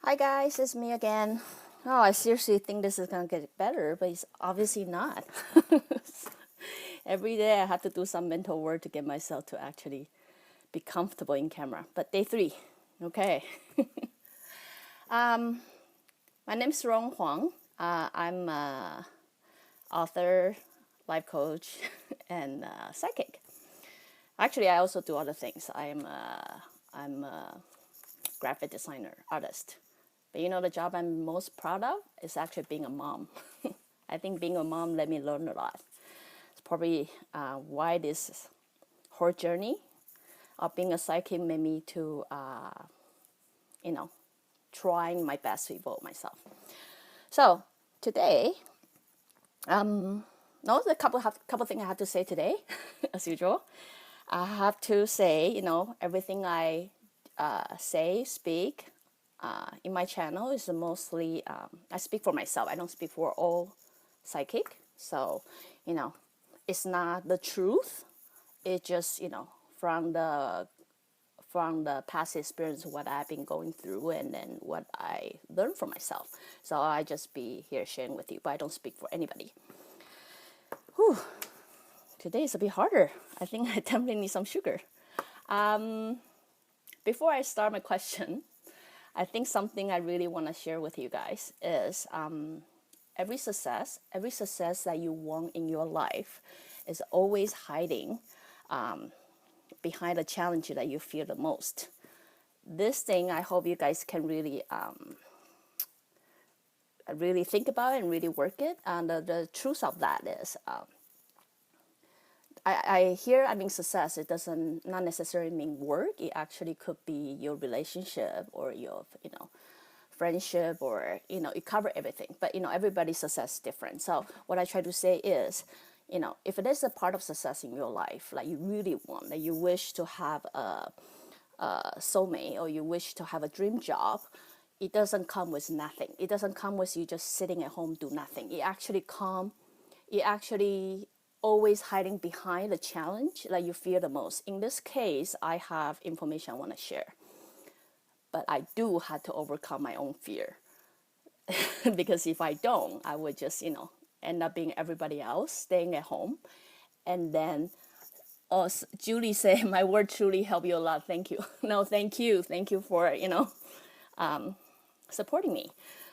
Hi guys, it's me again. Oh, I seriously think this is gonna get better, but it's obviously not. Every day I have to do some mental work to get myself to actually be comfortable in camera. But day 3, okay. My name is Ruowen Huang. I'm an author, life coach, and psychic. Actually, I also do other things. I'm a graphic designer, artist. But you know, the job I'm most proud of is actually being a mom. I think being a mom let me learn a lot. It's probably why this whole journey of being a psychic made me to, trying my best to evolve myself. So today, there's a couple things I have to say today, as usual. I have to say, everything I say, speak in my channel is mostly, I speak for myself. I don't speak for all psychic. So, it's not the truth. It's just, from the past experience, what I've been going through, and then what I learned from myself. So I just be here sharing with you, but I don't speak for anybody. Whew. Today is a bit harder. I think I definitely need some sugar. Before I start my question, I think something I really want to share with you guys is every success that you want in your life is always hiding behind the challenge that you fear the most. This thing, I hope you guys can really think about it and really work it. And the truth of that is, I hear I mean success. It doesn't not necessarily mean work. It actually could be your relationship or your friendship, or it cover everything. But everybody's success is different. So what I try to say is, if it is a part of success in your life, like you really want, that you wish to have a soulmate, or you wish to have a dream job, it doesn't come with nothing. It doesn't come with you just sitting at home do nothing. It actually always hiding behind the challenge that you fear the most. In this case, I have information I want to share, but I do have to overcome my own fear because if I don't, I would just end up being everybody else, staying at home. And then Julie said, my word truly helped you a lot. Thank you. No, thank you for supporting me.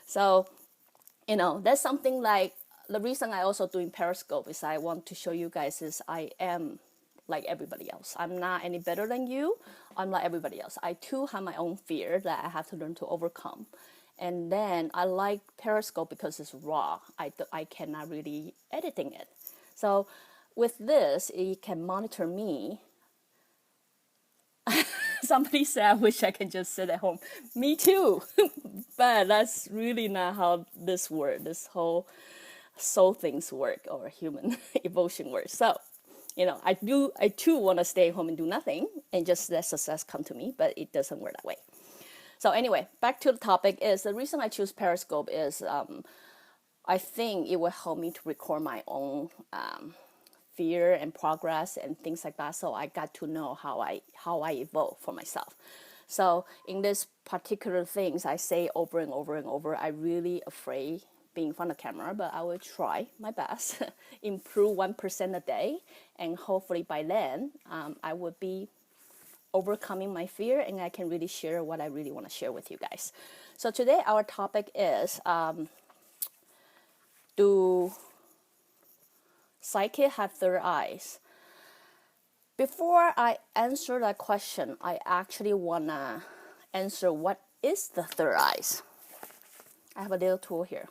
So that's something like the reason I also doing Periscope is I want to show you guys is I am like everybody else. I'm not any better than you. I'm like everybody else. I too have my own fear that I have to learn to overcome. And then I like Periscope because it's raw. I cannot really editing it. So with this, it can monitor me. Somebody said, I wish I can just sit at home. Me too. But that's really not how this works. This whole soul things work, or human evolution works. So, I too want to stay home and do nothing and just let success come to me, but it doesn't work that way. So anyway, back to the topic is the reason I choose Periscope is I think it will help me to record my own fear and progress and things like that. So I got to know how I evolve for myself. So in this particular things I say over and over and over, I really afraid being in front of camera, but I will try my best, improve 1% a day, and hopefully by then I would be overcoming my fear and I can really share what I really want to share with you guys. So today our topic is do psychic have third eyes? Before I answer that question, I actually want to answer what is the third eyes. I have a little tool here.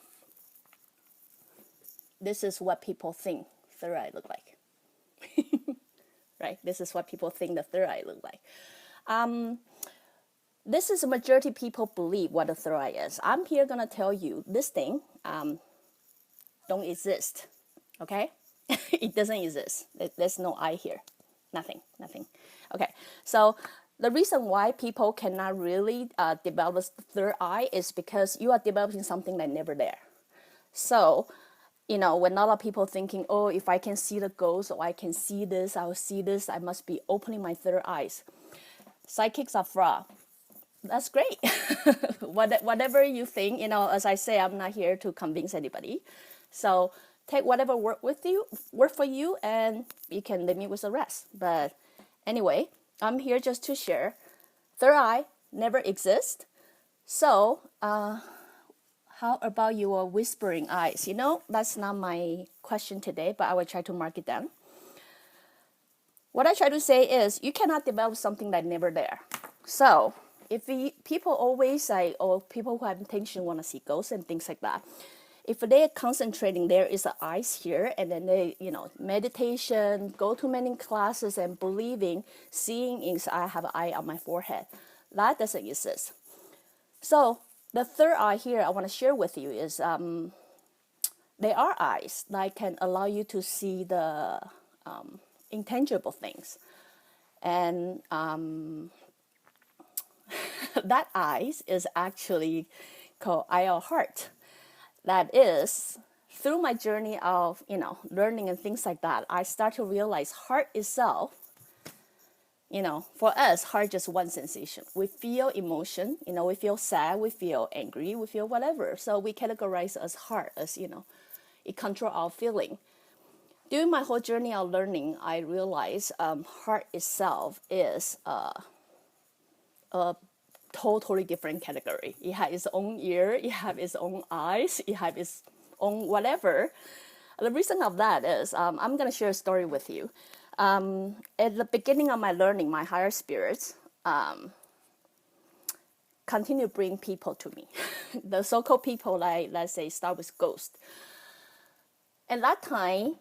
This is what people think third eye look like. Right? This is what people think the third eye look like. This is a majority of people believe what a third eye is. I'm here gonna tell you this thing don't exist. Okay? It doesn't exist. There's no eye here. Nothing. Okay. So the reason why people cannot really develop a third eye is because you are developing something that's never there. So when a lot of people thinking, oh, if I can see the ghost, or I can see this, I will see this, I must be opening my third eyes. Psychics are fraud. that's great. Whatever you think, as I say, I'm not here to convince anybody. So take whatever work for you, and you can leave me with the rest. But anyway, I'm here just to share. Third eye never exists. So how about your whispering eyes? That's not my question today, but I will try to mark it down. What I try to say is you cannot develop something that's never there. So if people always say, people who have intention want to see ghosts and things like that, if they're concentrating, there is an eyes here, and then they, meditation, go to many classes and believing, seeing is I have an eye on my forehead. That doesn't exist. So the third eye here I want to share with you is there are eyes that can allow you to see the intangible things. And that eyes is actually called eye of heart. That is, through my journey of, learning and things like that, I start to realize heart itself, for us, heart just one sensation. We feel emotion, we feel sad, we feel angry, we feel whatever. So we categorize as heart as, it controls our feeling. During my whole journey of learning, I realized heart itself is a totally different category. It has its own ear, it has its own eyes, it has its own whatever. The reason of that is I'm going to share a story with you. At the beginning of my learning, my higher spirits continue to bring people to me. The so-called people, like, let's say, start with ghosts. At that time,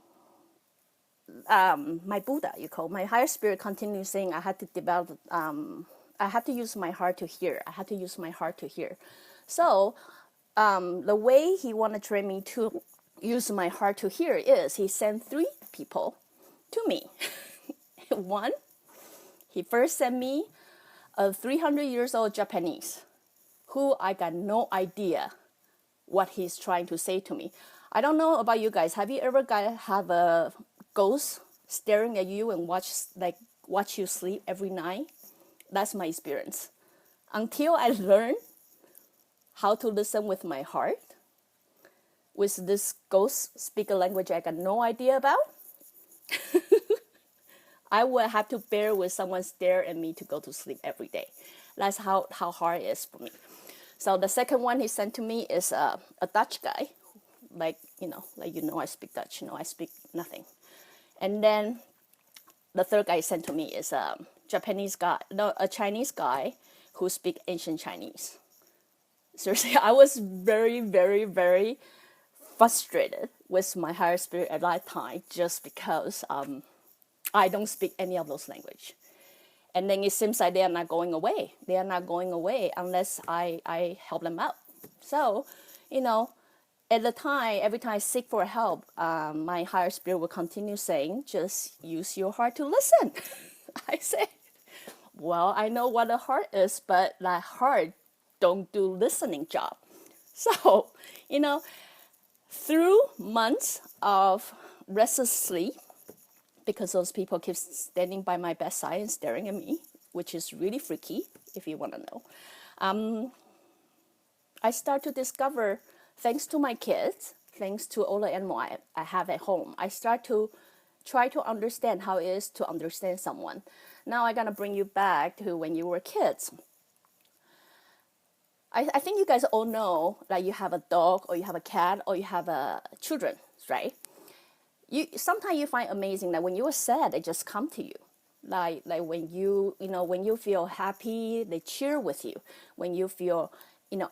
my Buddha, my higher spirit continued saying I had to develop, I had to use my heart to hear. I had to use my heart to hear. So the way he wanted to train me to use my heart to hear is he sent 3 people to me. One, he first sent me a 300 years old Japanese who I got no idea what he's trying to say to me. I don't know about you guys. Have you ever have a ghost staring at you and watch you sleep every night? That's my experience. Until I learned how to listen with my heart, with this ghost speaker language I got no idea about, I would have to bear with someone stare at me to go to sleep every day. That's how hard it is for me. So the second one he sent to me is a Dutch guy. I speak Dutch. I speak nothing. And then the third guy he sent to me is a Chinese guy who speaks ancient Chinese. Seriously, I was very, very, very frustrated with my higher spirit at that time just because I don't speak any of those language. And then it seems like they are not going away. They are not going away unless I help them out. So, at the time, every time I seek for help, my higher spirit will continue saying, just use your heart to listen. I say, well, I know what a heart is, but that heart don't do listening job. So, through months of restless sleep, because those people keep standing by my bedside and staring at me, which is really freaky, if you want to know. I start to discover, thanks to my kids, thanks to all the animals I have at home, I start to try to understand how it is to understand someone. Now I'm going to bring you back to when you were kids. I think you guys all know that you have a dog or you have a cat or you have children, right? Sometimes you find amazing that when you are sad, they just come to you. Like when when you feel happy, they cheer with you. When you feel,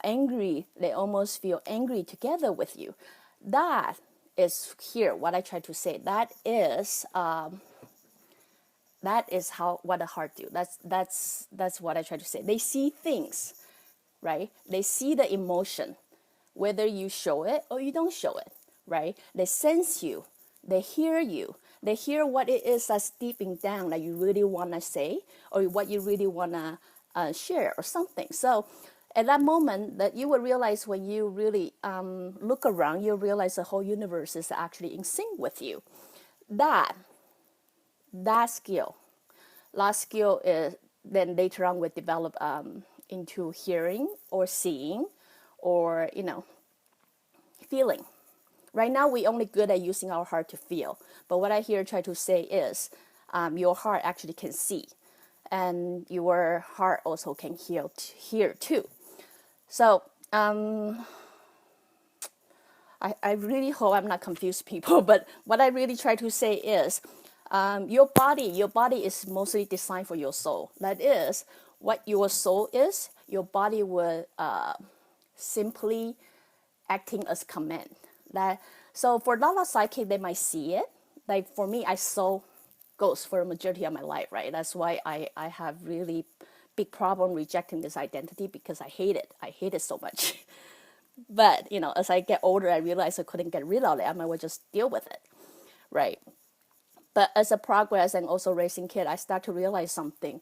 angry, they almost feel angry together with you. That is here what I try to say. That is what a heart do. That's what I try to say. They see things, right? They see the emotion, whether you show it or you don't show it, right? They sense you. They hear you. They hear what it is that's deeping down that you really want to say or what you really want to share or something. So at that moment that you will realize when you really look around, you realize the whole universe is actually in sync with you. That skill is then later on we develop into hearing or seeing or, feeling. Right now, we're only good at using our heart to feel. But what I here try to say is your heart actually can see. And your heart also can hear too. So I really hope I'm not confused people. But what I really try to say is your body is mostly designed for your soul. That is, what your soul is, your body will simply acting as command. So for a lot of psychic, they might see it. Like for me, I saw ghosts for a majority of my life, right? That's why I have really big problem rejecting this identity because I hate it. I hate it so much. But, as I get older, I realized I couldn't get rid of it. I might well just deal with it, right? But as a progress and also raising kids, I start to realize something.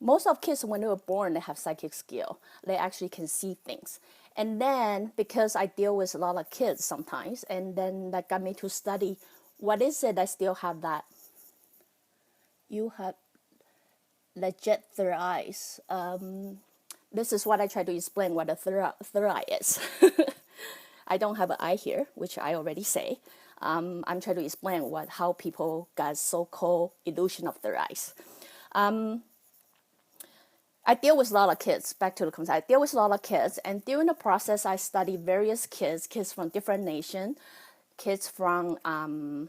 Most of kids, when they were born, they have psychic skill. They actually can see things. And then, because I deal with a lot of kids sometimes, and then that got me to study, what is it that still have that? You have legit third eyes. This is what I try to explain what a third eye is. I don't have an eye here, which I already say. I'm trying to explain how people got so-called illusion of third eyes. I deal with a lot of kids. Back to the concept, I deal with a lot of kids, and during the process, I study various kids from different nations, kids from all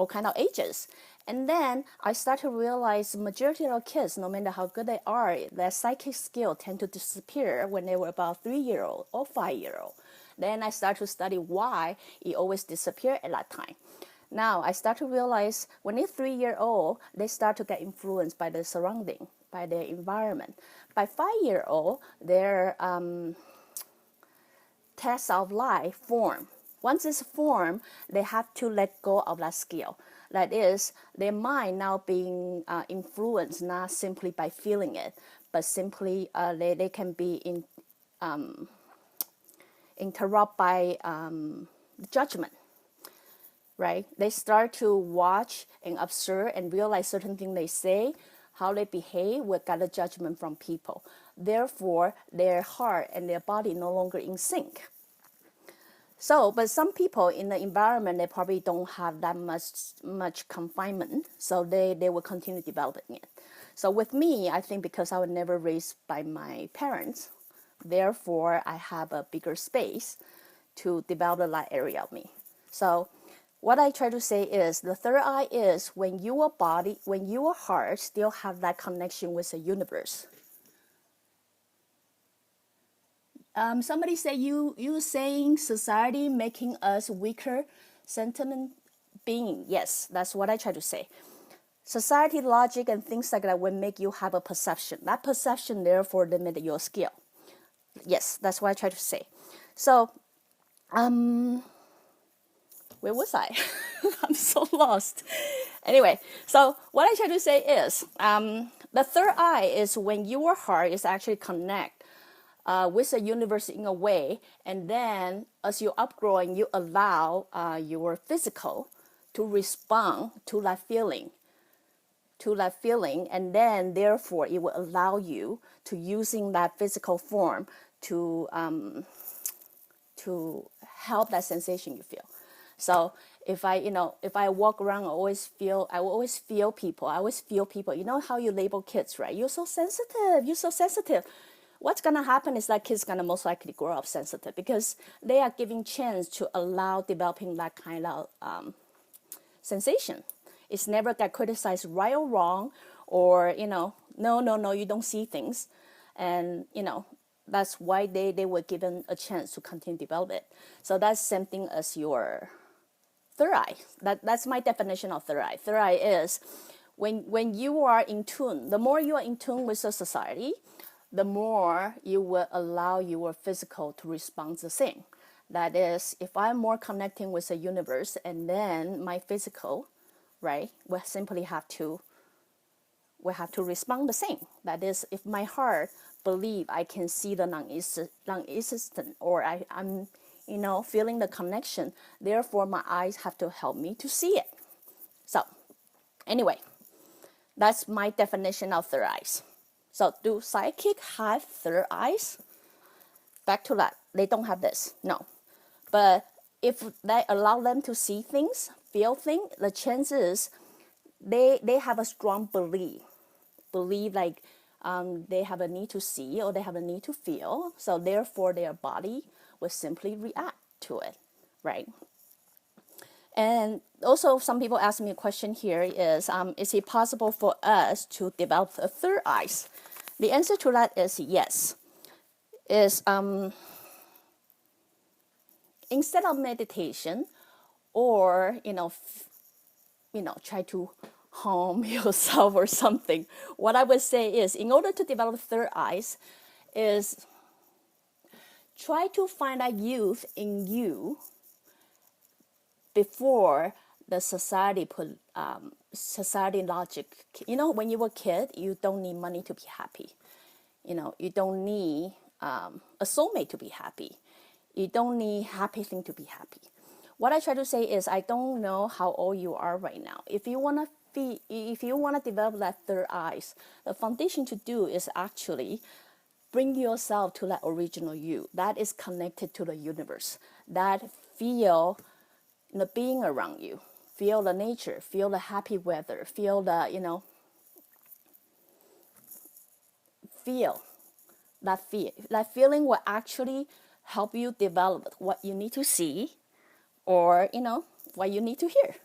kind of ages. And then I start to realize the majority of kids, no matter how good they are, their psychic skill tend to disappear when they were about 3-year-old or 5-year-old. Then I start to study why it always disappeared at that time. Now I start to realize when they're 3-year-old, they start to get influenced by the surrounding, by their environment. By 5-year-old, their test of life form. Once it's formed, they have to let go of that skill. That is, their mind now being influenced not simply by feeling it, but simply they can be interrupted by judgment. Right? They start to watch and observe and realize certain things they say, how they behave, will get a judgment from people. Therefore, their heart and their body no longer in sync. So, but some people in the environment, they probably don't have that much confinement, so they will continue developing it. So with me, I think because I was never raised by my parents, therefore I have a bigger space to develop that area of me. So what I try to say is the third eye is when your heart still have that connection with the universe. Somebody say you saying society making us weaker sentiment being. Yes, that's what I try to say. Society logic and things like that will make you have a perception. That perception therefore limit your skill. Yes, that's what I try to say. So, where was I? I'm so lost. Anyway, so what I try to say is the third eye is when your heart is actually connect with the universe in a way, and then as you upgrowing, you allow your physical to respond to that feeling, and then therefore it will allow you to using that physical form to help that sensation you feel. So if I walk around, I always feel people. You know how you label kids, right? You're so sensitive. What's going to happen is that kids going to most likely grow up sensitive because they are giving chance to allow developing that kind of sensation. It's never get criticized right or wrong or, no, you don't see things. And, that's why they were given a chance to continue to develop it. So that's same thing as your third eye. That's my definition of third eye. Third eye is when you are in tune, the more you are in tune with the society, the more you will allow your physical to respond the same. That is, if I'm more connecting with the universe, and then my physical, right, will simply have to respond the same. That is, if my heart believe I can see the non-existent, or I'm feeling the connection, therefore my eyes have to help me to see it. So, anyway, that's my definition of third eyes. So do psychic have third eyes? Back to that, they don't have this, no. But if they allow them to see things, feel things, the chances they have a strong belief like they have a need to see or they have a need to feel. So therefore their body will simply react to it, right? And also some people ask me a question here is it possible for us to develop a third eyes? The answer to that is yes. Is instead of meditation or try to harm yourself or something, what I would say is, in order to develop third eyes, is try to find that youth in you before the society put society logic. When you were a kid, you don't need money to be happy. You don't need a soulmate to be happy. You don't need happy thing to be happy. What I try to say is, I don't know how old you are right now. If you want to develop that third eyes, the foundation to do is actually bring yourself to that original you that is connected to the universe, that feel the being around you, feel the nature, feel the happy weather, feel the feel that feeling will actually help you develop what you need to see or what you need to hear.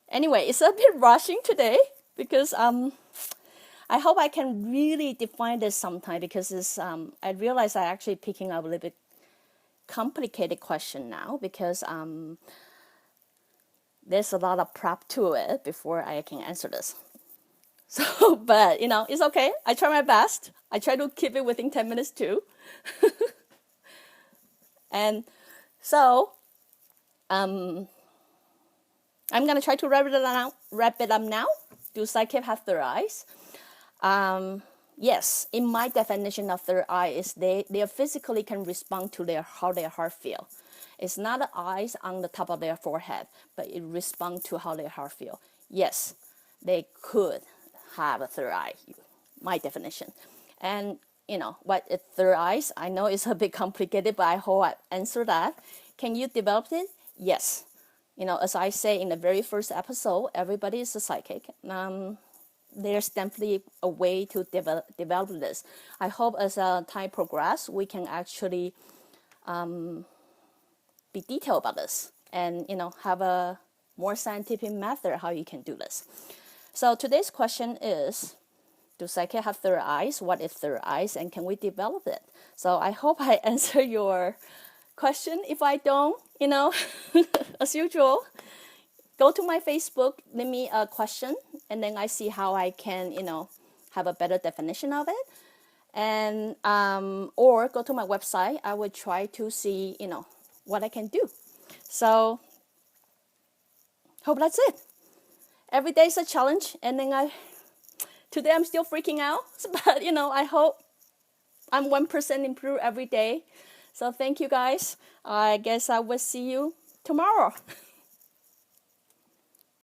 Anyway, it's a bit rushing today because I hope I can really define this sometime, because it's I realize I actually picking up a little bit complicated question now, because there's a lot of prep to it before I can answer this. So, but it's okay. I try my best. I try to keep it within 10 minutes too. And so, I'm gonna try to wrap it up now. Do psychic have third eyes? Yes, in my definition of third eye is they physically can respond to how their heart feel. It's not the eyes on the top of their forehead, but it responds to how their heart feel. Yes, they could have a third eye, my definition. And what is third eyes? I know it's a bit complicated, but I hope I answer that. Can you develop it? Yes. As I say in the very first episode, everybody is a psychic. There's definitely a way to develop this. I hope as time progresses, we can actually be detailed about this and have a more scientific method how you can do this. So today's question is, do psychic have third eyes? What is third eyes, and can we develop it? So I hope I answer your question. If I don't, as usual, go to my Facebook, leave me a question, and then I see how I can, have a better definition of it. And or go to my website. I would try to see, what I can do. So hope that's it. Every day is a challenge, and then today I'm still freaking out, but I hope I'm 1% improve every day. So thank you guys. I guess I will see you tomorrow.